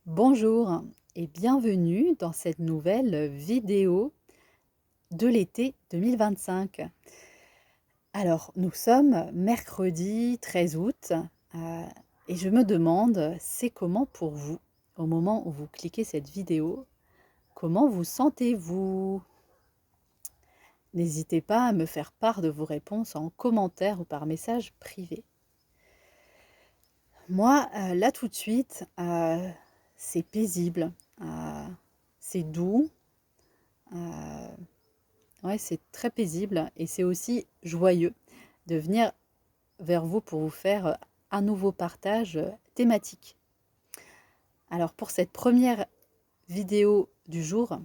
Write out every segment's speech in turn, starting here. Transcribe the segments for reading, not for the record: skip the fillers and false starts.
Bonjour et bienvenue dans cette nouvelle vidéo de l'été 2025. Alors, nous sommes mercredi 13 août et je me demande, c'est comment pour vous, au moment où vous cliquez cette vidéo, comment vous sentez-vous? N'hésitez pas à me faire part de vos réponses en commentaire ou par message privé. Moi, là tout de suite, c'est paisible, c'est doux. Ouais, c'est très paisible et c'est aussi joyeux de venir vers vous pour vous faire un nouveau partage thématique. Alors pour cette première vidéo du jour,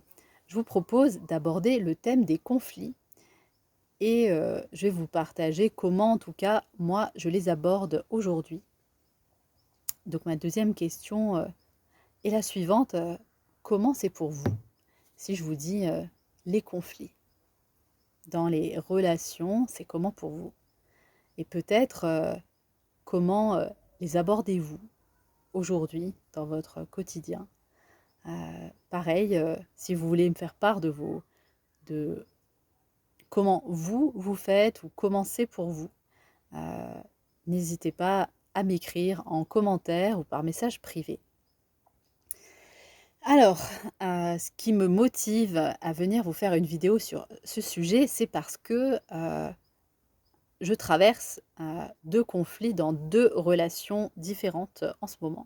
je vous propose d'aborder le thème des conflits et je vais vous partager comment, en tout cas, moi, je les aborde aujourd'hui. Donc ma deuxième question est la suivante. Comment c'est pour vous si je vous dis les conflits dans les relations, c'est comment pour vous? Et peut-être comment les abordez-vous aujourd'hui dans votre quotidien? Pareil, si vous voulez me faire part de comment vous faites ou comment c'est pour vous, euh, n'hésitez pas à m'écrire en commentaire ou par message privé. Alors, ce qui me motive à venir vous faire une vidéo sur ce sujet, c'est parce que je traverse deux conflits dans deux relations différentes en ce moment.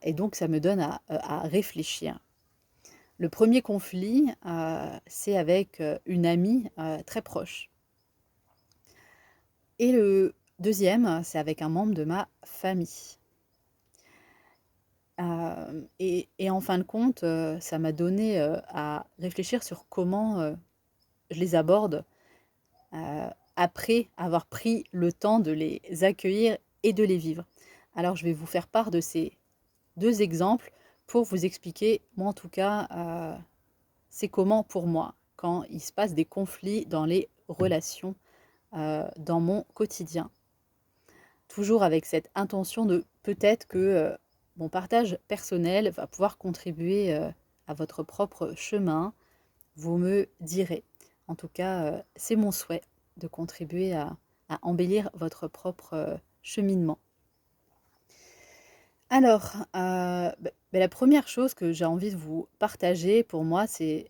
Et donc ça me donne à réfléchir. Le premier conflit, c'est avec une amie très proche. Et le deuxième, c'est avec un membre de ma famille. Et en fin de compte, ça m'a donné à réfléchir sur comment je les aborde après avoir pris le temps de les accueillir et de les vivre. Alors je vais vous faire part de ces deux exemples pour vous expliquer, moi en tout cas, c'est comment pour moi quand il se passe des conflits dans les relations, dans mon quotidien. Toujours avec cette intention de peut-être que mon partage personnel va pouvoir contribuer à votre propre chemin. Vous me direz. En tout cas, c'est mon souhait de contribuer à embellir votre propre cheminement. Alors, la première chose que j'ai envie de vous partager pour moi, c'est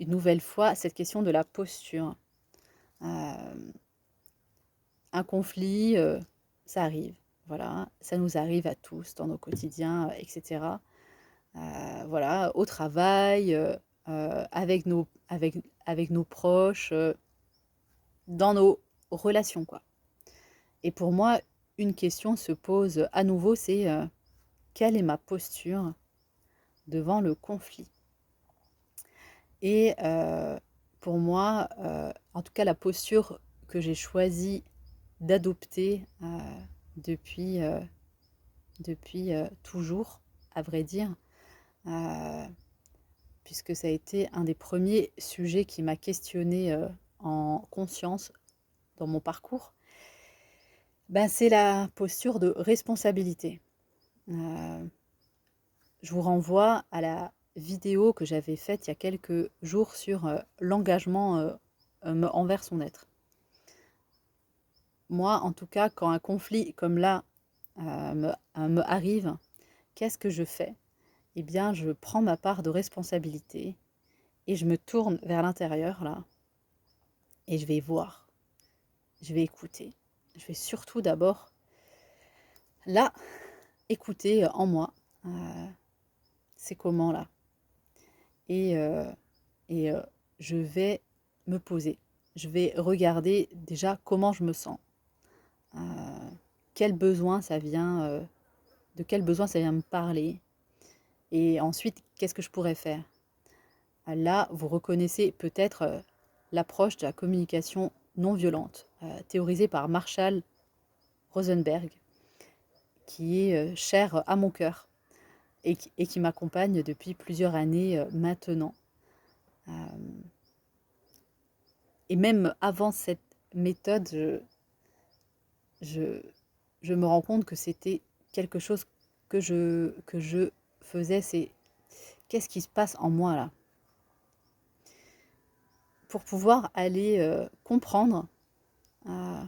une nouvelle fois cette question de la posture. Hem, un conflit, ça arrive, voilà, ça nous arrive à tous dans nos quotidiens, et cetera. Voilà, au travail, avec nos proches, dans nos relations, quoi. Et pour moi, une question se pose à nouveau, c'est, quelle est ma posture devant le conflit? Et pour moi, en tout cas la posture que j'ai choisi d'adopter, depuis, toujours, à vrai dire, heu, puisque ça a été un des premiers sujets qui m'a questionnée, en conscience dans mon parcours, ben, c'est la posture de responsabilité. Heu, je vous renvoie à la vidéo que j'avais faite il y a quelques jours sur, l'engagement, envers son être. Moi, en tout cas, quand un conflit comme là, me arrive, qu'est-ce que je fais? Eh bien, je prends ma part de responsabilité et je me tourne vers l'intérieur là et je vais voir, je vais écouter. Je vais surtout d'abord, là, écouter, en moi, heu, c'est comment là? Et je vais me poser. Je vais regarder déjà comment je me sens, heu, quel besoin ça vient, de quel besoin ça vient me parler et ensuite qu'est-ce que je pourrais faire? Là, vous reconnaissez peut-être, l'approche de la communication non violente, théorisée par Marshall Rosenberg, qui est, chère à mon cœur et qui m'accompagne depuis plusieurs années, maintenant. Hem et même avant cette méthode, je je me rends compte que c'était quelque chose que je faisais, c'est qu'est-ce qui se passe en moi là? Pour pouvoir aller comprendre euh,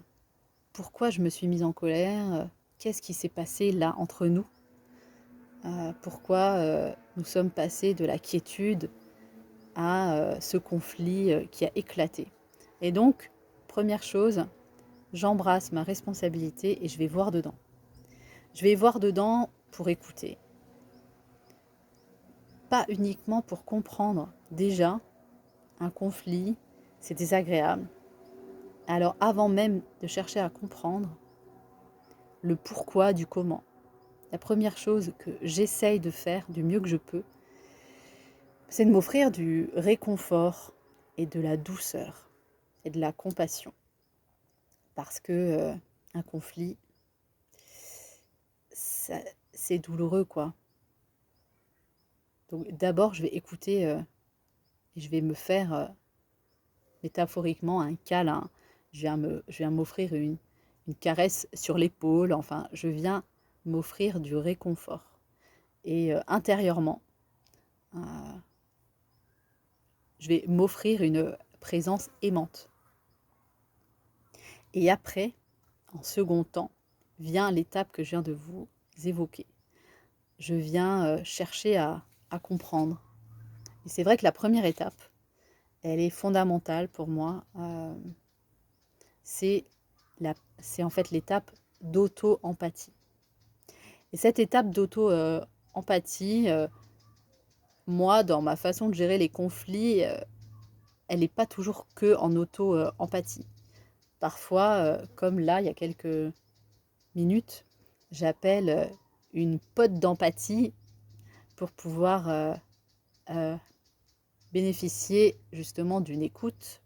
pourquoi je me suis mise en colère, qu'est-ce qui s'est passé là entre nous, pourquoi nous sommes passés de la quiétude à ce conflit qui a éclaté. Et donc, première chose, j'embrasse ma responsabilité et je vais voir dedans. Je vais voir dedans pour écouter. Pas uniquement pour comprendre. Déjà, un conflit, c'est désagréable. Alors avant même de chercher à comprendre le pourquoi du comment, la première chose que j'essaye de faire du mieux que je peux, c'est de m'offrir du réconfort et de la douceur et de la compassion. Parce que un conflit, c'est douloureux, quoi. Donc d'abord, je vais écouter et je vais me faire métaphoriquement un câlin. Je viens m'offrir une caresse sur l'épaule. Enfin, je viens m'offrir du réconfort. Et intérieurement, euh, je vais m'offrir une présence aimante. Et après, en second temps, vient l'étape que je viens de vous évoquer. Je viens chercher à comprendre. Et c'est vrai que la première étape, elle est fondamentale pour moi. C'est en fait l'étape d'auto-empathie. Et cette étape d'auto-empathie, moi, dans ma façon de gérer les conflits, elle n'est pas toujours que en auto-empathie. Parfois, comme là, il y a quelques minutes, j'appelle une pote d'empathie pour pouvoir euh, bénéficier justement d'une écoute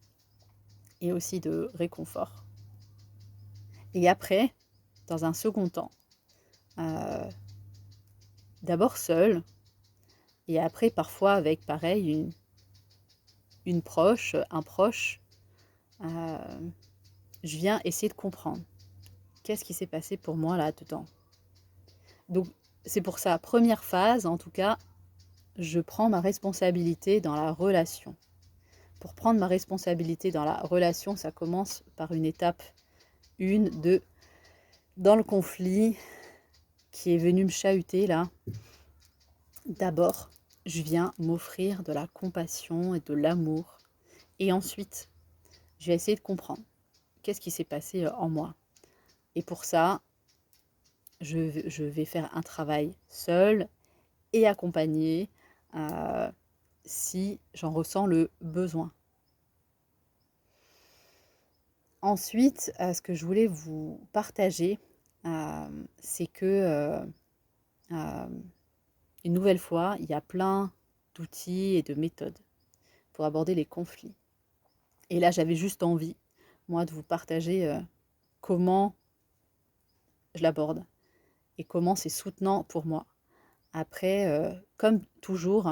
et aussi de réconfort. Et après, dans un second temps, euh, d'abord seule, et après parfois avec pareil une proche, un proche, euh, je viens essayer de comprendre qu'est-ce qui s'est passé pour moi là-dedans. Donc c'est pour ça, première phase en tout cas, je prends ma responsabilité dans la relation. Pour prendre ma responsabilité dans la relation, ça commence par une étape 1, 2, dans le conflit qui est venu me chahuter là. D'abord, je viens m'offrir de la compassion et de l'amour. Et ensuite, je vais essayer de comprendre qu'est-ce qui s'est passé en moi. Et pour ça, je vais faire un travail seul et accompagné si j'en ressens le besoin. Ensuite, ce que je voulais vous partager, c'est que, une nouvelle fois, il y a plein d'outils et de méthodes pour aborder les conflits. Et là, j'avais juste envie, moi, de vous partager comment je l'aborde et comment c'est soutenant pour moi. Après, comme toujours,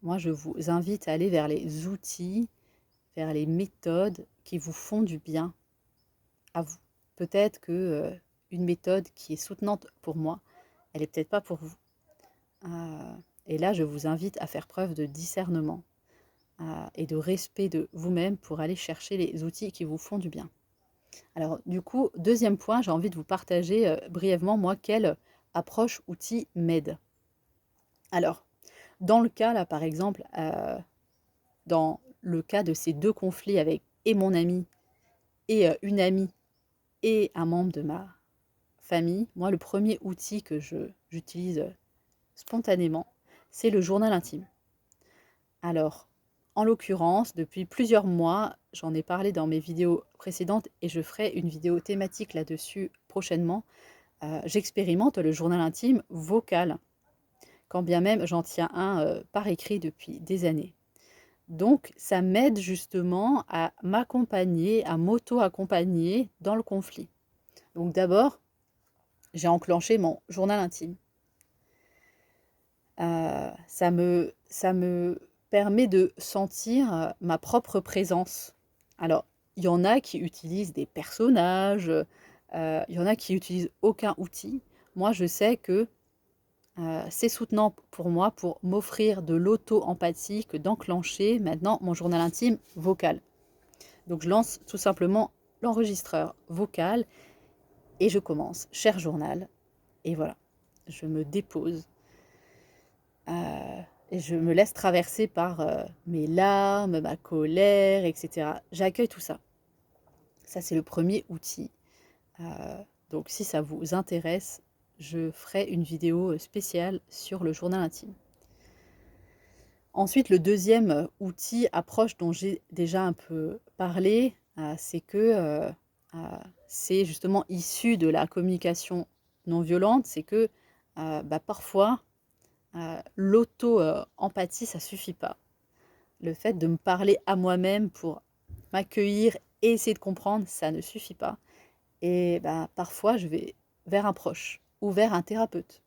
moi, je vous invite à aller vers les outils, vers les méthodes qui vous font du bien à vous. Peut-être que une méthode qui est soutenante pour moi, elle est peut-être pas pour vous. Et là, je vous invite à faire preuve de discernement et de respect de vous-même pour aller chercher les outils qui vous font du bien. Alors, du coup, deuxième point, j'ai envie de vous partager brièvement, moi, quelle approche outil m'aide. Alors, dans le cas, là, par exemple, dans le cas de ces deux conflits avec et mon ami et une amie et un membre de ma famille, moi, le premier outil que j'utilise spontanément, c'est le journal intime. Alors, en l'occurrence, depuis plusieurs mois, j'en ai parlé dans mes vidéos précédentes et je ferai une vidéo thématique là-dessus prochainement. J'expérimente le journal intime vocal, quand bien même j'en tiens un par écrit depuis des années. Donc, ça m'aide justement à m'accompagner, à m'auto-accompagner dans le conflit. Donc d'abord, j'ai enclenché mon journal intime. Ça me permet de sentir ma propre présence. Alors, il y en a qui utilisent des personnages, il y en a qui utilisent aucun outil. Moi, je sais que c'est soutenant pour moi pour m'offrir de l'auto-empathie que d'enclencher maintenant mon journal intime vocal. Donc je lance tout simplement l'enregistreur vocal et je commence. Cher journal, et voilà, je me dépose et je me laisse traverser par mes larmes, ma colère, etc. J'accueille tout ça. Ça, c'est le premier outil. Donc si ça vous intéresse, je ferai une vidéo spéciale sur le journal intime. Ensuite, le deuxième outil, approche dont j'ai déjà un peu parlé, c'est que c'est justement issu de la communication non violente, c'est que parfois, l'auto-empathie, ça suffit pas. Le fait de me parler à moi-même pour m'accueillir et essayer de comprendre, ça ne suffit pas. Et parfois, je vais vers un proche ou vers un thérapeute.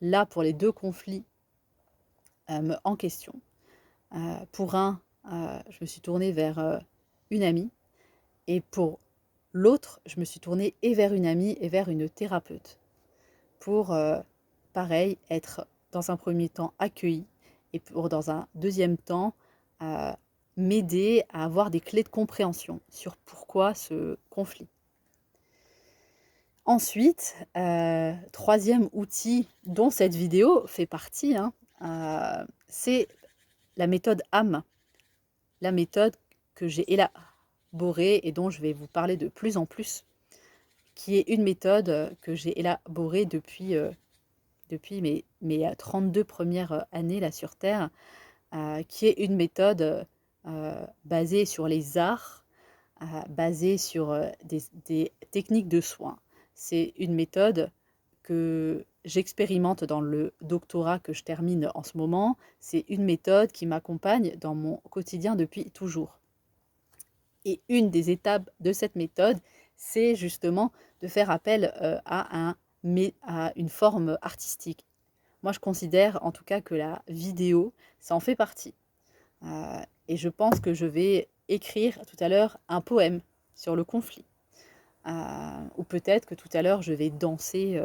Là, pour les deux conflits en question, pour un, je me suis tournée vers une amie, et pour l'autre, je me suis tournée et vers une amie et vers une thérapeute, pour, pareil, être dans un premier temps accueillie, et pour dans un deuxième temps, m'aider à avoir des clés de compréhension sur pourquoi ce conflit. Ensuite, troisième outil dont cette vidéo fait partie, c'est la méthode AM. La méthode que j'ai élaborée et dont je vais vous parler de plus en plus, qui est une méthode que j'ai élaborée depuis mes 32 premières années là sur Terre, qui est une méthode basée sur les arts, basée sur des techniques de soins. C'est une méthode que j'expérimente dans le doctorat que je termine en ce moment. C'est une méthode qui m'accompagne dans mon quotidien depuis toujours. Et une des étapes de cette méthode, c'est justement de faire appel à une forme artistique. Moi, je considère en tout cas que la vidéo, ça en fait partie. Et je pense que je vais écrire tout à l'heure un poème sur le conflit. Ou peut-être que tout à l'heure, je vais danser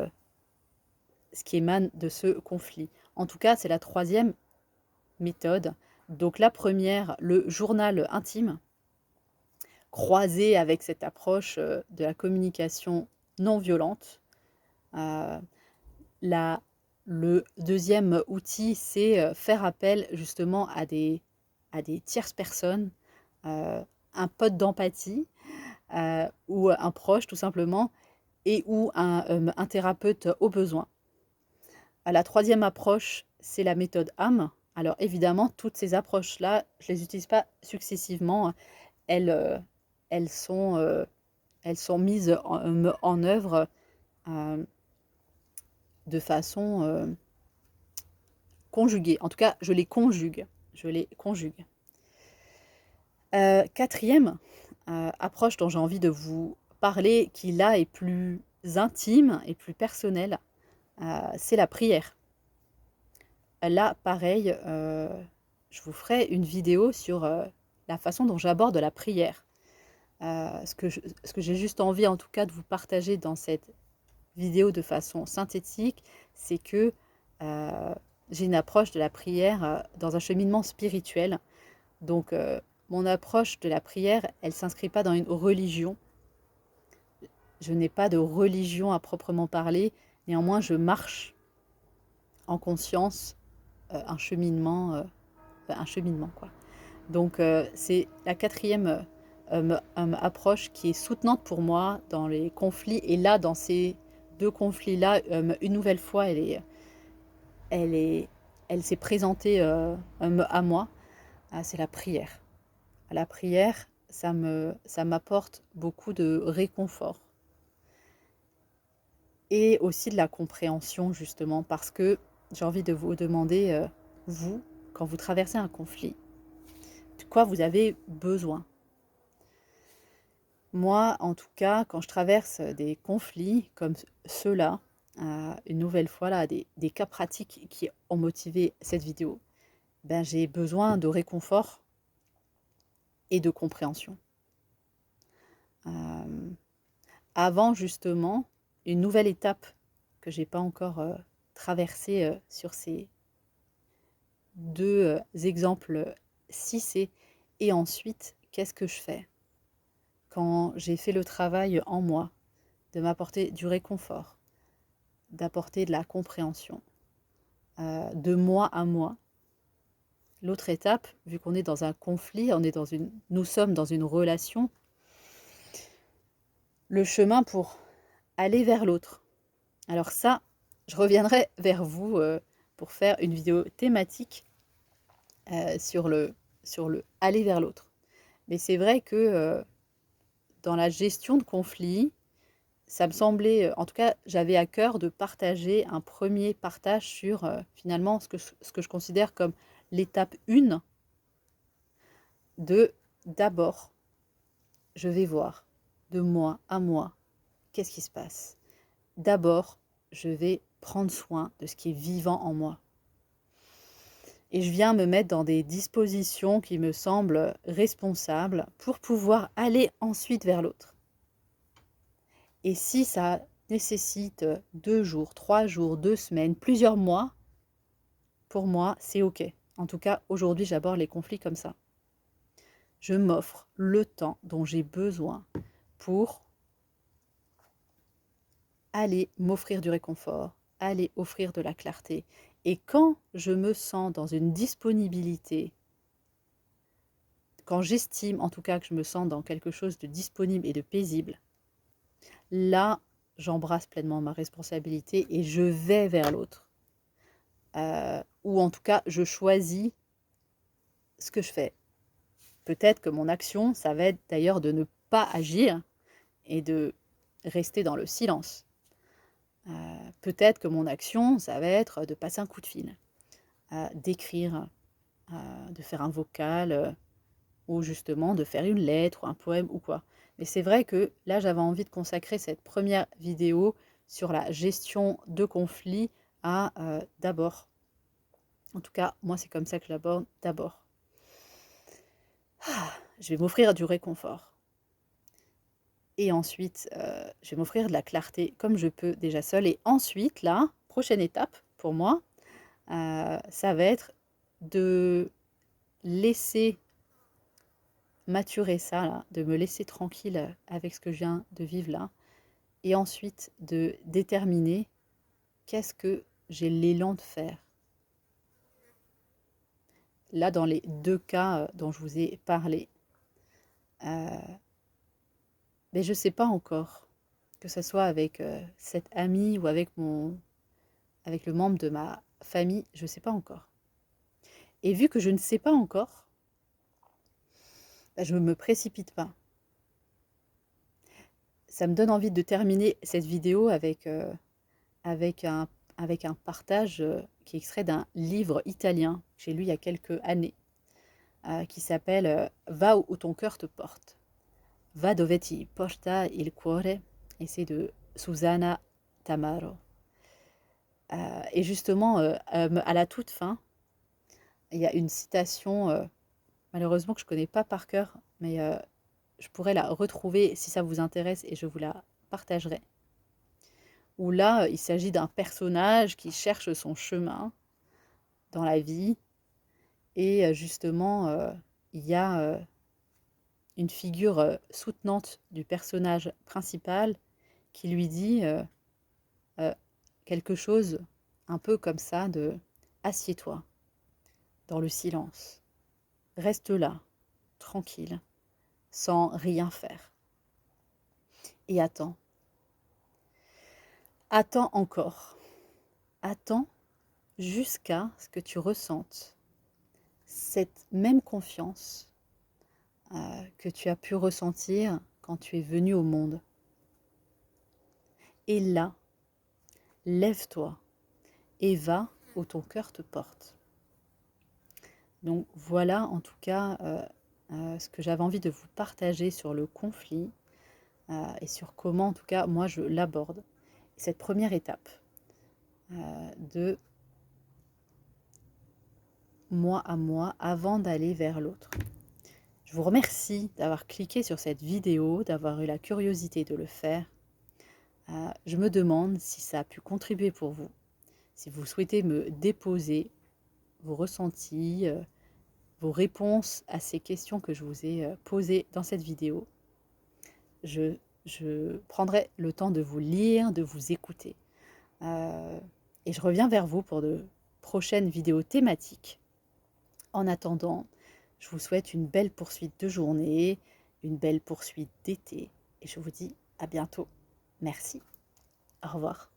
ce qui émane de ce conflit. En tout cas, c'est la troisième méthode. Donc la première, le journal intime, croisé avec cette approche de la communication non violente. Le deuxième outil, c'est faire appel justement à des tierces personnes, un pote d'empathie ou un proche tout simplement, et ou un thérapeute au besoin. La troisième approche, c'est la méthode AM. Alors évidemment, toutes ces approches-là, je ne les utilise pas successivement. Elles, elles, sont, elles sont mises en œuvre de façon conjuguée. En tout cas, je les conjugue. Quatrième approche dont j'ai envie de vous parler, qui là est plus intime et plus personnelle, c'est la prière. Là, pareil, je vous ferai une vidéo sur la façon dont j'aborde la prière. Ce que j'ai juste envie, en tout cas, de vous partager dans cette vidéo de façon synthétique, c'est que j'ai une approche de la prière dans un cheminement spirituel. Donc, mon approche de la prière, elle ne s'inscrit pas dans une religion. Je n'ai pas de religion à proprement parler. Néanmoins, je marche en conscience un cheminement, quoi. Donc, c'est la quatrième approche qui est soutenante pour moi dans les conflits. Et là, dans ces deux conflits-là, une nouvelle fois, elle s'est présentée à moi. C'est la prière. La prière, ça m'apporte beaucoup de réconfort. Et aussi de la compréhension, justement, parce que j'ai envie de vous demander, vous, quand vous traversez un conflit, de quoi vous avez besoin? Moi, en tout cas, quand je traverse des conflits comme ceux-là, une nouvelle fois, là, des cas pratiques qui ont motivé cette vidéo, j'ai besoin de réconfort et de compréhension. Avant, justement, une nouvelle étape que j'ai pas encore traverser sur ces deux exemples-ci, c'est et ensuite, qu'est-ce que je fais quand j'ai fait le travail en moi, de m'apporter du réconfort, d'apporter de la compréhension, de moi à moi. L'autre étape, vu qu'on est dans un conflit, nous sommes dans une relation, le chemin pour aller vers l'autre. Alors ça, je reviendrai vers vous pour faire une vidéo thématique sur le aller vers l'autre. Mais c'est vrai que dans la gestion de conflits, ça me semblait, en tout cas, j'avais à cœur de partager un premier partage sur finalement ce que je considère comme l'étape 1 de d'abord, je vais voir de moi à moi, qu'est-ce qui se passe. D'abord, je vais prendre soin de ce qui est vivant en moi. Et je viens me mettre dans des dispositions qui me semblent responsables pour pouvoir aller ensuite vers l'autre. Et si ça nécessite 2 jours, 3 jours, 2 semaines, plusieurs mois, pour moi, c'est OK. En tout cas, aujourd'hui, j'aborde les conflits comme ça. Je m'offre le temps dont j'ai besoin pour aller m'offrir du réconfort, aller offrir de la clarté. Et quand je me sens dans une disponibilité, quand j'estime en tout cas que je me sens dans quelque chose de disponible et de paisible, là, j'embrasse pleinement ma responsabilité et je vais vers l'autre. Ou en tout cas, je choisis ce que je fais. Peut-être que mon action, ça va être d'ailleurs de ne pas agir et de rester dans le silence. Peut-être que mon action, ça va être de passer un coup de fil, d'écrire, de faire un vocal, ou justement de faire une lettre ou un poème ou quoi. Mais c'est vrai que là, j'avais envie de consacrer cette première vidéo sur la gestion de conflits à d'abord. En tout cas, moi, c'est comme ça que je l'aborde d'abord. Je vais m'offrir du réconfort. Et ensuite, je vais m'offrir de la clarté comme je peux déjà seule. Et ensuite, la prochaine étape pour moi, ça va être de laisser maturer ça, là, de me laisser tranquille avec ce que je viens de vivre là. Et ensuite, de déterminer qu'est-ce que j'ai l'élan de faire. Là, dans les 2 cas dont je vous ai parlé, mais je ne sais pas encore, que ce soit avec cette amie ou avec le membre de ma famille, je ne sais pas encore. Et vu que je ne sais pas encore, je ne me précipite pas. Ça me donne envie de terminer cette vidéo avec un partage qui est extrait d'un livre italien que j'ai lu il y a quelques années, qui s'appelle Va où ton cœur te porte. Va dove ti porta il cuore, et c'est de Susanna Tamaro. Et justement, à la toute fin, il y a une citation, malheureusement que je ne connais pas par cœur, mais je pourrais la retrouver si ça vous intéresse et je vous la partagerai. Où là, il s'agit d'un personnage qui cherche son chemin dans la vie et justement, il y a une figure soutenante du personnage principal qui lui dit quelque chose un peu comme ça de assieds-toi dans le silence, reste là, tranquille, sans rien faire et attends. Attends encore, attends jusqu'à ce que tu ressentes cette même confiance que tu as pu ressentir quand tu es venu au monde. Et là, lève-toi et va où ton cœur te porte. Donc voilà en tout cas ce que j'avais envie de vous partager sur le conflit et sur comment en tout cas moi je l'aborde. Cette première étape de moi à moi avant d'aller vers l'autre. Je vous remercie d'avoir cliqué sur cette vidéo, d'avoir eu la curiosité de le faire. Je me demande si ça a pu contribuer pour vous, Si vous souhaitez me déposer vos ressentis, vos réponses à ces questions que je vous ai posées dans cette vidéo, je prendrai le temps de vous lire, de vous écouter. Et je reviens vers vous pour de prochaines vidéos thématiques. En attendant, je vous souhaite une belle poursuite de journée, une belle poursuite d'été, et je vous dis à bientôt. Merci. Au revoir.